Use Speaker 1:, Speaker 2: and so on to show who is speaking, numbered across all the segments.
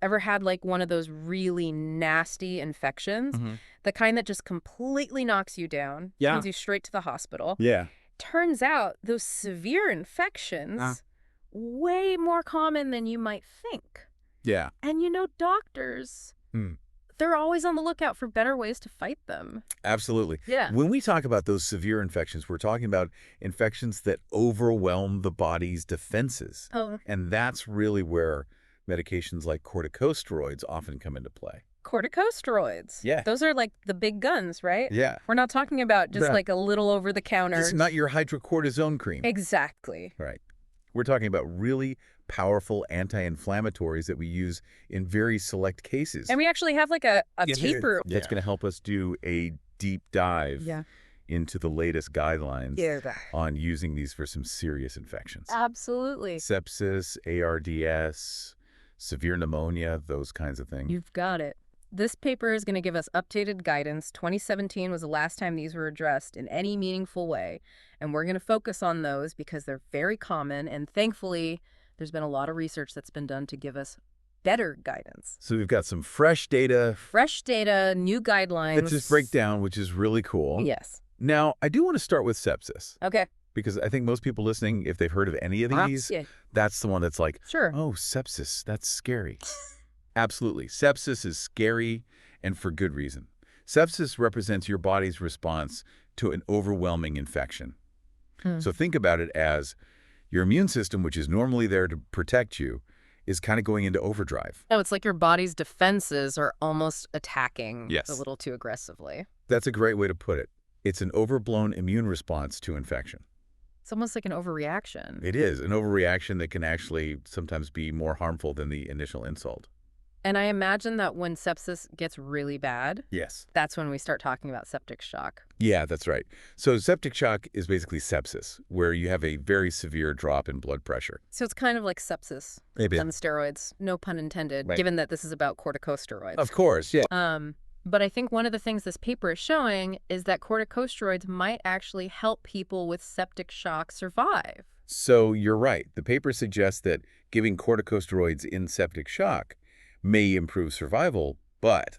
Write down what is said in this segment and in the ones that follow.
Speaker 1: ever had like one of those really nasty infections, the kind that just completely knocks you down, sends you straight to the hospital.
Speaker 2: Yeah.
Speaker 1: Turns out those severe infections, way more common than you might think.
Speaker 2: Yeah.
Speaker 1: And doctors, they're always on the lookout for better ways to fight them.
Speaker 2: Absolutely.
Speaker 1: Yeah.
Speaker 2: When we talk about those severe infections, we're talking about infections that overwhelm the body's defenses. And that's really where medications like corticosteroids often come into play.
Speaker 1: Corticosteroids.
Speaker 2: Yeah.
Speaker 1: Those are like the big guns, right?
Speaker 2: Yeah.
Speaker 1: We're not talking about just like a little over-the-counter.
Speaker 2: It's not your hydrocortisone cream.
Speaker 1: Exactly.
Speaker 2: Right. We're talking about really powerful anti-inflammatories that we use in very select cases.
Speaker 1: And we actually have like a paper.
Speaker 2: That's going to help us do a deep dive into the latest guidelines on using these for some serious infections.
Speaker 1: Absolutely.
Speaker 2: Sepsis, ARDS, severe pneumonia, those kinds of things.
Speaker 1: You've got it. This paper is going to give us updated guidance. 2017 was the last time these were addressed in any meaningful way. And we're going to focus on those because they're very common. And thankfully, there's been a lot of research that's been done to give us better guidance.
Speaker 2: So we've got some fresh data.
Speaker 1: Fresh data, new guidelines.
Speaker 2: That just break down, which is really cool.
Speaker 1: Yes.
Speaker 2: Now, I do want to start with sepsis.
Speaker 1: Okay.
Speaker 2: Because I think most people listening, if they've heard of any of these, that's the one that's like, oh, sepsis, that's scary. Absolutely. Sepsis is scary, and for good reason. Sepsis represents your body's response to an overwhelming infection. So think about it as your immune system, which is normally there to protect you, is kind of going into overdrive.
Speaker 1: Oh, it's like your body's defenses are almost attacking a little too aggressively.
Speaker 2: That's a great way to put it. It's an overblown immune response to infection.
Speaker 1: It's almost like an overreaction.
Speaker 2: It is an overreaction that can actually sometimes be more harmful than the initial insult.
Speaker 1: And I imagine that when sepsis gets really bad, that's when we start talking about septic shock.
Speaker 2: Yeah, that's right. So septic shock is basically sepsis, where you have a very severe drop in blood pressure.
Speaker 1: So it's kind of like sepsis on steroids, no pun intended, given that this is about corticosteroids.
Speaker 2: Of course,
Speaker 1: But I think one of the things this paper is showing is that corticosteroids might actually help people with septic shock survive.
Speaker 2: So you're right. The paper suggests that giving corticosteroids in septic shock may improve survival, but,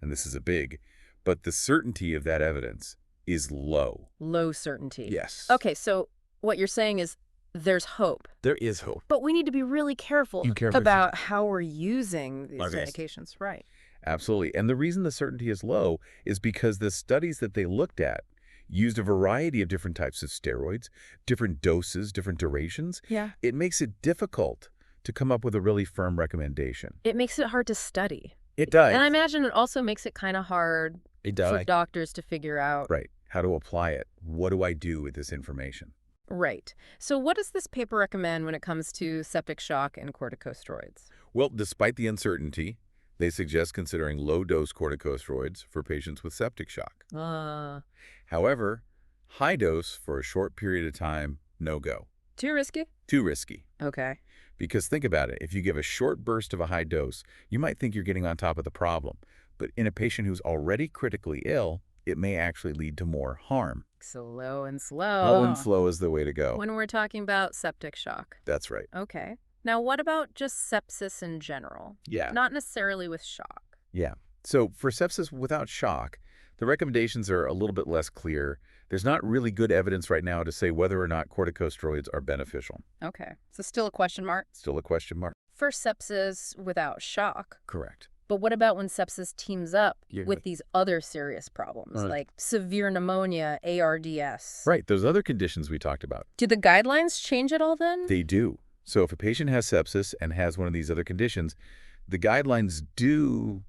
Speaker 2: and this is a big, but the certainty of that evidence is low.
Speaker 1: Low certainty.
Speaker 2: Yes.
Speaker 1: Okay, so what you're saying is there's hope.
Speaker 2: There is hope.
Speaker 1: But we need to be really careful about how we're using these medications. Right.
Speaker 2: Absolutely. And the reason the certainty is low is because the studies that they looked at used a variety of different types of steroids, different doses, different durations.
Speaker 1: Yeah.
Speaker 2: It makes it difficult to come up with a really firm recommendation.
Speaker 1: It makes it hard to study.
Speaker 2: It does.
Speaker 1: And I imagine it also makes it kind of hard for doctors to figure out.
Speaker 2: Right. How to apply it. What do I do with this information?
Speaker 1: Right. So what does this paper recommend when it comes to septic shock and corticosteroids?
Speaker 2: Well, despite the uncertainty, they suggest considering low-dose corticosteroids for patients with septic shock. However, high dose for a short period of time, no go.
Speaker 1: Too risky?
Speaker 2: Too risky.
Speaker 1: Okay.
Speaker 2: Because think about it. If you give a short burst of a high dose, you might think you're getting on top of the problem. But in a patient who's already critically ill, it may actually lead to more harm.
Speaker 1: Slow and slow.
Speaker 2: Slow and slow is the way to go.
Speaker 1: When we're talking about septic shock.
Speaker 2: That's right.
Speaker 1: Okay. Now, what about just sepsis in general?
Speaker 2: Yeah.
Speaker 1: Not necessarily with shock.
Speaker 2: Yeah. So for sepsis without shock, the recommendations are a little bit less clear. There's not really good evidence right now to say whether or not corticosteroids are beneficial.
Speaker 1: Okay. So still a question mark?
Speaker 2: Still a question mark.
Speaker 1: For sepsis without shock.
Speaker 2: Correct.
Speaker 1: But what about when sepsis teams up with these other serious problems, like severe pneumonia, ARDS?
Speaker 2: Right. Those other conditions we talked about.
Speaker 1: Do the guidelines change at all then?
Speaker 2: They do. So if a patient has sepsis and has one of these other conditions, the guidelines do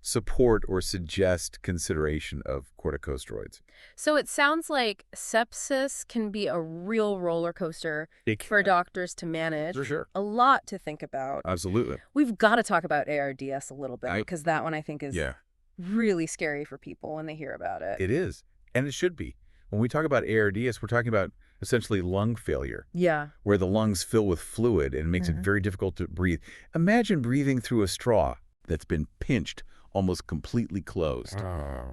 Speaker 2: support or suggest consideration of corticosteroids.
Speaker 1: So it sounds like sepsis can be a real roller coaster for doctors to manage.
Speaker 2: For sure.
Speaker 1: A lot to think about.
Speaker 2: Absolutely.
Speaker 1: We've got to talk about ARDS a little bit because that one I think is really scary for people when they hear about it.
Speaker 2: It is. And it should be. When we talk about ARDS, we're talking about essentially lung failure.
Speaker 1: Yeah. Where
Speaker 2: the lungs fill with fluid and it makes it very difficult to breathe. Imagine breathing through a straw that's been pinched almost completely closed.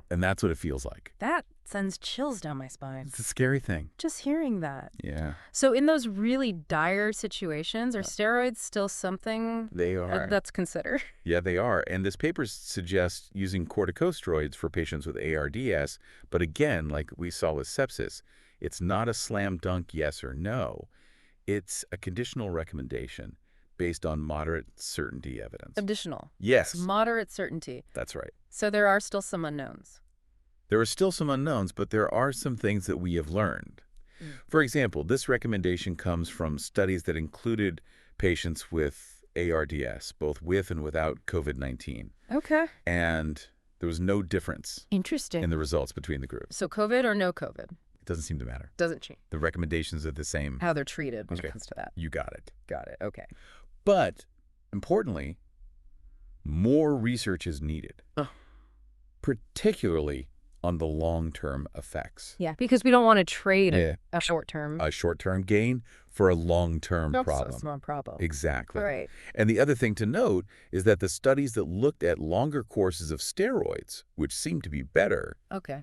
Speaker 2: And that's what it feels like.
Speaker 1: That Sends chills down my spine.
Speaker 2: It's a scary thing.
Speaker 1: Just hearing that.
Speaker 2: Yeah.
Speaker 1: So in those really dire situations, are steroids still something
Speaker 2: They are.
Speaker 1: that's considered?
Speaker 2: Yeah, they are. And this paper suggests using corticosteroids for patients with ARDS. But again, like we saw with sepsis, it's not a slam dunk yes or no. It's a conditional recommendation based on moderate certainty evidence.
Speaker 1: Additional.
Speaker 2: Yes.
Speaker 1: Moderate certainty.
Speaker 2: That's right.
Speaker 1: So there are still some unknowns.
Speaker 2: There are still some unknowns, but there are some things that we have learned. For example, this recommendation comes from studies that included patients with ARDS, both with and without COVID-19.
Speaker 1: Okay.
Speaker 2: And there was no difference
Speaker 1: Interesting.
Speaker 2: in the results between the groups.
Speaker 1: So COVID or no COVID?
Speaker 2: It doesn't seem to matter.
Speaker 1: Doesn't change.
Speaker 2: The recommendations are the same.
Speaker 1: How they're treated when it comes to that.
Speaker 2: You got it.
Speaker 1: Got it. Okay.
Speaker 2: But, importantly, more research is needed, particularly on the long-term effects.
Speaker 1: Yeah, because we don't want to trade a short-term
Speaker 2: gain for a long-term problem.
Speaker 1: Small problem.
Speaker 2: Exactly.
Speaker 1: Right.
Speaker 2: And the other thing to note is that the studies that looked at longer courses of steroids, which seemed to be better,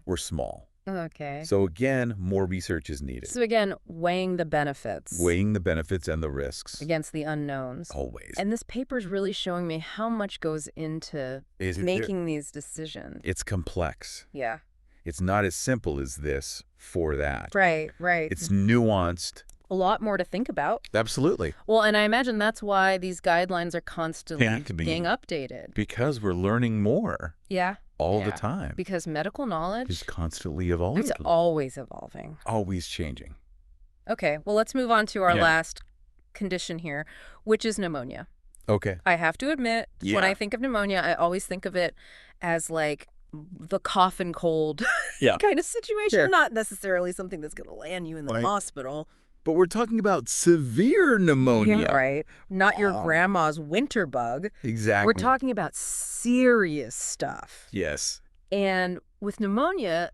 Speaker 2: were small.
Speaker 1: Okay.
Speaker 2: So again, more research is needed.
Speaker 1: So again, weighing the benefits.
Speaker 2: Weighing the benefits and the risks.
Speaker 1: Against the unknowns.
Speaker 2: Always.
Speaker 1: And this paper is really showing me how much goes into making these decisions.
Speaker 2: It's complex.
Speaker 1: Yeah.
Speaker 2: It's not as simple as this for that.
Speaker 1: Right, right.
Speaker 2: It's nuanced.
Speaker 1: A lot more to think about.
Speaker 2: Absolutely.
Speaker 1: Well, and I imagine that's why these guidelines are constantly being updated.
Speaker 2: Because we're learning more.
Speaker 1: Yeah.
Speaker 2: All the time.
Speaker 1: Because medical knowledge
Speaker 2: is constantly evolving.
Speaker 1: It's always evolving.
Speaker 2: Always changing.
Speaker 1: Okay, well, let's move on to our last condition here, which is pneumonia.
Speaker 2: Okay.
Speaker 1: I have to admit, when I think of pneumonia, I always think of it as like the cough and cold kind of situation. Sure. Not necessarily something that's going to land you in the hospital.
Speaker 2: But we're talking about severe pneumonia.
Speaker 1: Yeah, right. Not your grandma's winter bug.
Speaker 2: Exactly.
Speaker 1: We're talking about serious stuff.
Speaker 2: Yes.
Speaker 1: And with pneumonia,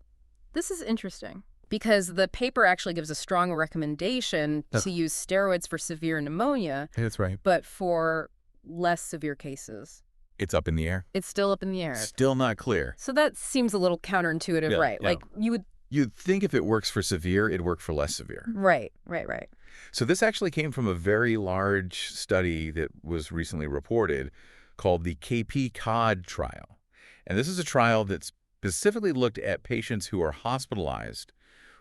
Speaker 1: this is interesting because the paper actually gives a strong recommendation to use steroids for severe pneumonia.
Speaker 2: That's right.
Speaker 1: But for less severe cases.
Speaker 2: It's up in the air?
Speaker 1: It's still up in the air.
Speaker 2: Still not clear.
Speaker 1: So that seems a little counterintuitive, right? Yeah. Like
Speaker 2: You'd think if it works for severe, it'd work for less severe.
Speaker 1: Right.
Speaker 2: So this actually came from a very large study that was recently reported called the KP-COD trial. And this is a trial that specifically looked at patients who are hospitalized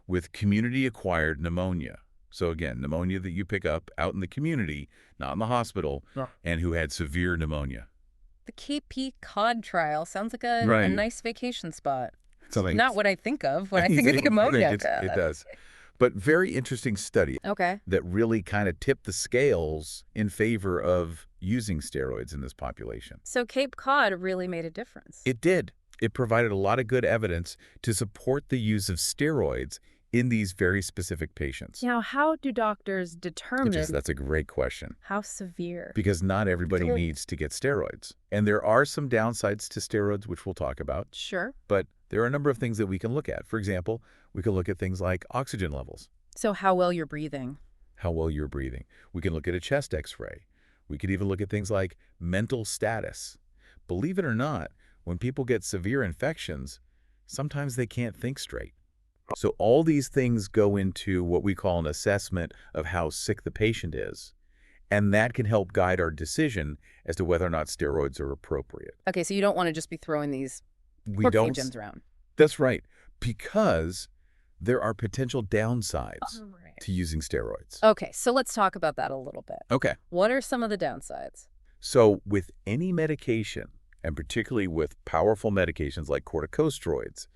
Speaker 2: with community-acquired pneumonia. So again, pneumonia that you pick up out in the community, not in the hospital, and who had severe pneumonia.
Speaker 1: The KP-COD trial sounds like a nice vacation spot. Not what I think of when I think of pneumonia.
Speaker 2: It does. But very interesting study that really kind of tipped the scales in favor of using steroids in this population.
Speaker 1: So Cape Cod really made a difference.
Speaker 2: It did. It provided a lot of good evidence to support the use of steroids in these very specific patients.
Speaker 1: Now, how do doctors determine?
Speaker 2: That's a great question.
Speaker 1: How severe?
Speaker 2: Because not everybody needs to get steroids. And there are some downsides to steroids, which we'll talk about.
Speaker 1: Sure.
Speaker 2: But there are a number of things that we can look at. For example, we can look at things like oxygen levels.
Speaker 1: So how well you're breathing.
Speaker 2: How well you're breathing. We can look at a chest x-ray. We could even look at things like mental status. Believe it or not, when people get severe infections, sometimes they can't think straight. So all these things go into what we call an assessment of how sick the patient is. And that can help guide our decision as to whether or not steroids are appropriate.
Speaker 1: Okay, so you don't want to just be throwing these gems around.
Speaker 2: That's right, because there are potential downsides to using steroids.
Speaker 1: Okay, so let's talk about that a little bit.
Speaker 2: Okay.
Speaker 1: What are some of the downsides?
Speaker 2: So with any medication, and particularly with powerful medications like corticosteroids,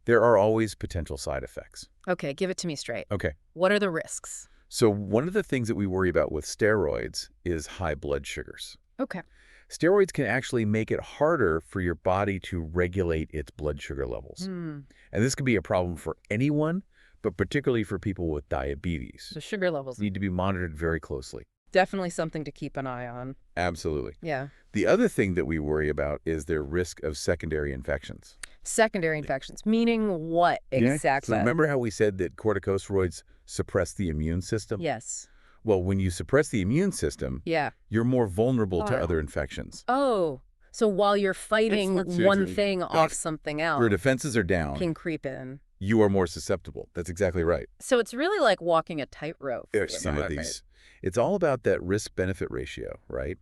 Speaker 2: there are always potential side effects.
Speaker 1: Okay, give it to me straight.
Speaker 2: Okay.
Speaker 1: What are the risks?
Speaker 2: So one of the things that we worry about with steroids is high blood sugars.
Speaker 1: Okay.
Speaker 2: Steroids can actually make it harder for your body to regulate its blood sugar levels. And this can be a problem for anyone, but particularly for people with diabetes.
Speaker 1: The sugar levels
Speaker 2: need to be monitored very closely.
Speaker 1: Definitely something to keep an eye on.
Speaker 2: Absolutely.
Speaker 1: Yeah.
Speaker 2: The other thing that we worry about is their risk of secondary infections.
Speaker 1: Secondary infections, meaning what exactly?
Speaker 2: So remember how we said that corticosteroids suppress the immune system?
Speaker 1: Yes.
Speaker 2: Well, when you suppress the immune system, you're more vulnerable to other infections.
Speaker 1: Oh, so while you're fighting one thing off something else,
Speaker 2: your defenses are down.
Speaker 1: Can creep in.
Speaker 2: you are more susceptible. That's exactly right.
Speaker 1: So it's really like walking a tightrope.
Speaker 2: Some of these. It's all about that risk-benefit ratio, right?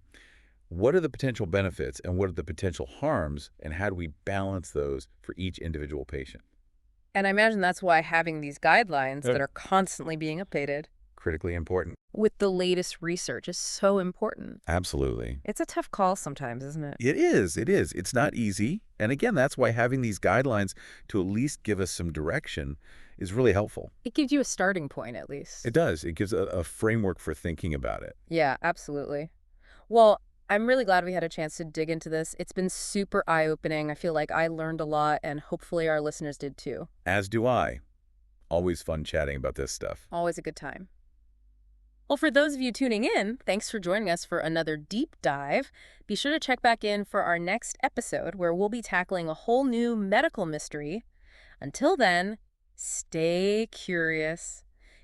Speaker 2: What are the potential benefits and what are the potential harms, and how do we balance those for each individual patient?
Speaker 1: And I imagine that's why having these guidelines that are constantly being updated
Speaker 2: Critically important.
Speaker 1: with the latest research is so important.
Speaker 2: Absolutely.
Speaker 1: It's a tough call sometimes, isn't it?
Speaker 2: It is. It is. It's not easy. And again, that's why having these guidelines to at least give us some direction is really helpful.
Speaker 1: It gives you a starting point, at least.
Speaker 2: It does. It gives a framework for thinking about it.
Speaker 1: Yeah, absolutely. Well, I'm really glad we had a chance to dig into this. It's been super eye-opening. I feel like I learned a lot, and hopefully our listeners did too.
Speaker 2: As do I. Always fun chatting about this stuff.
Speaker 1: Always a good time. Well, for those of you tuning in, thanks for joining us for another deep dive. Be sure to check back in for our next episode where we'll be tackling a whole new medical mystery. Until then, stay curious.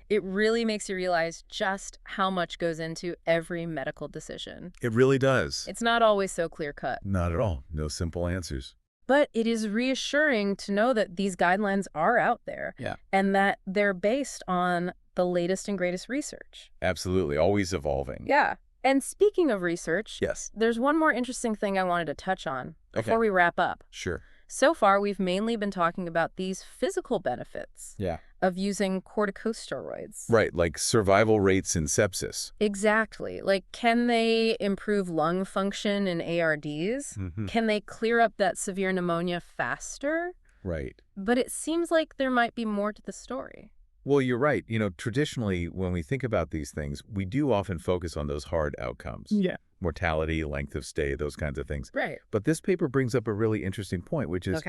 Speaker 1: It really makes you realize just how much goes into every medical decision.
Speaker 2: It really does.
Speaker 1: It's not always so clear-cut.
Speaker 2: Not at all. No simple answers.
Speaker 1: But it is reassuring to know that these guidelines are out there.
Speaker 2: Yeah.
Speaker 1: And that they're based on the latest and greatest research.
Speaker 2: Absolutely. Always evolving.
Speaker 1: Yeah. And speaking of research,
Speaker 2: Yes.
Speaker 1: there's one more interesting thing I wanted to touch on before we wrap up.
Speaker 2: Sure.
Speaker 1: So far, we've mainly been talking about these physical benefits of using corticosteroids.
Speaker 2: Right, like survival rates in sepsis.
Speaker 1: Exactly. Like, can they improve lung function in ARDS? Can they clear up that severe pneumonia faster?
Speaker 2: Right.
Speaker 1: But it seems like there might be more to the story.
Speaker 2: Well, you're right. Traditionally, when we think about these things, we do often focus on those hard outcomes.
Speaker 1: Yeah.
Speaker 2: Mortality, length of stay, those kinds of things.
Speaker 1: Right.
Speaker 2: But this paper brings up a really interesting point, which is,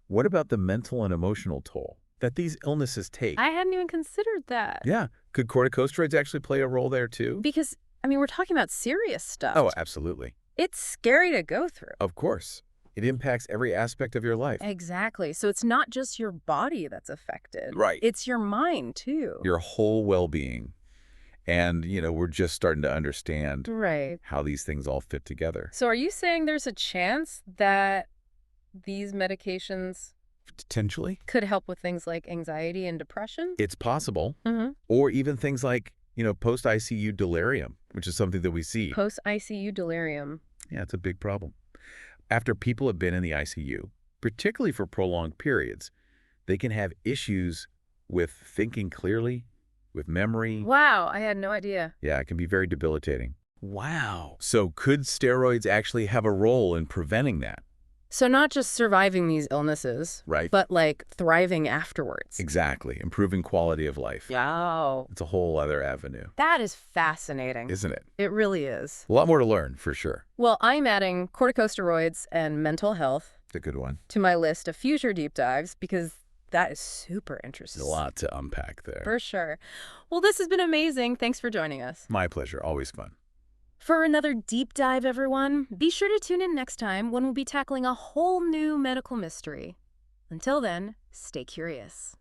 Speaker 2: what about the mental and emotional toll that these illnesses take?
Speaker 1: I hadn't even considered that.
Speaker 2: Yeah. Could corticosteroids actually play a role there, too?
Speaker 1: Because, I mean, we're talking about serious stuff.
Speaker 2: Oh, absolutely.
Speaker 1: It's scary to go through.
Speaker 2: Of course. It impacts every aspect of your life.
Speaker 1: Exactly. So it's not just your body that's affected.
Speaker 2: Right.
Speaker 1: It's your mind, too.
Speaker 2: Your whole well-being. And, we're just starting to understand how these things all fit together.
Speaker 1: So are you saying there's a chance that these medications
Speaker 2: potentially
Speaker 1: could help with things like anxiety and depression?
Speaker 2: It's possible. Or even things like, post-ICU delirium, which is something that we see.
Speaker 1: Post-ICU delirium.
Speaker 2: Yeah, it's a big problem. After people have been in the ICU, particularly for prolonged periods, they can have issues with thinking clearly, with memory.
Speaker 1: Wow, I had no idea.
Speaker 2: Yeah, it can be very debilitating. Wow. So could steroids actually have a role in preventing that?
Speaker 1: So not just surviving these illnesses, but like thriving afterwards.
Speaker 2: Exactly. Improving quality of life.
Speaker 1: Wow.
Speaker 2: It's a whole other avenue.
Speaker 1: That is fascinating.
Speaker 2: Isn't it?
Speaker 1: It really is.
Speaker 2: A lot more to learn, for sure.
Speaker 1: Well, I'm adding corticosteroids and mental health.
Speaker 2: It's a good one.
Speaker 1: To my list of future deep dives because that is super interesting.
Speaker 2: There's a lot to unpack there.
Speaker 1: For sure. Well, this has been amazing. Thanks for joining us.
Speaker 2: My pleasure. Always fun.
Speaker 1: For another deep dive, everyone, be sure to tune in next time when we'll be tackling a whole new medical mystery. Until then, stay curious.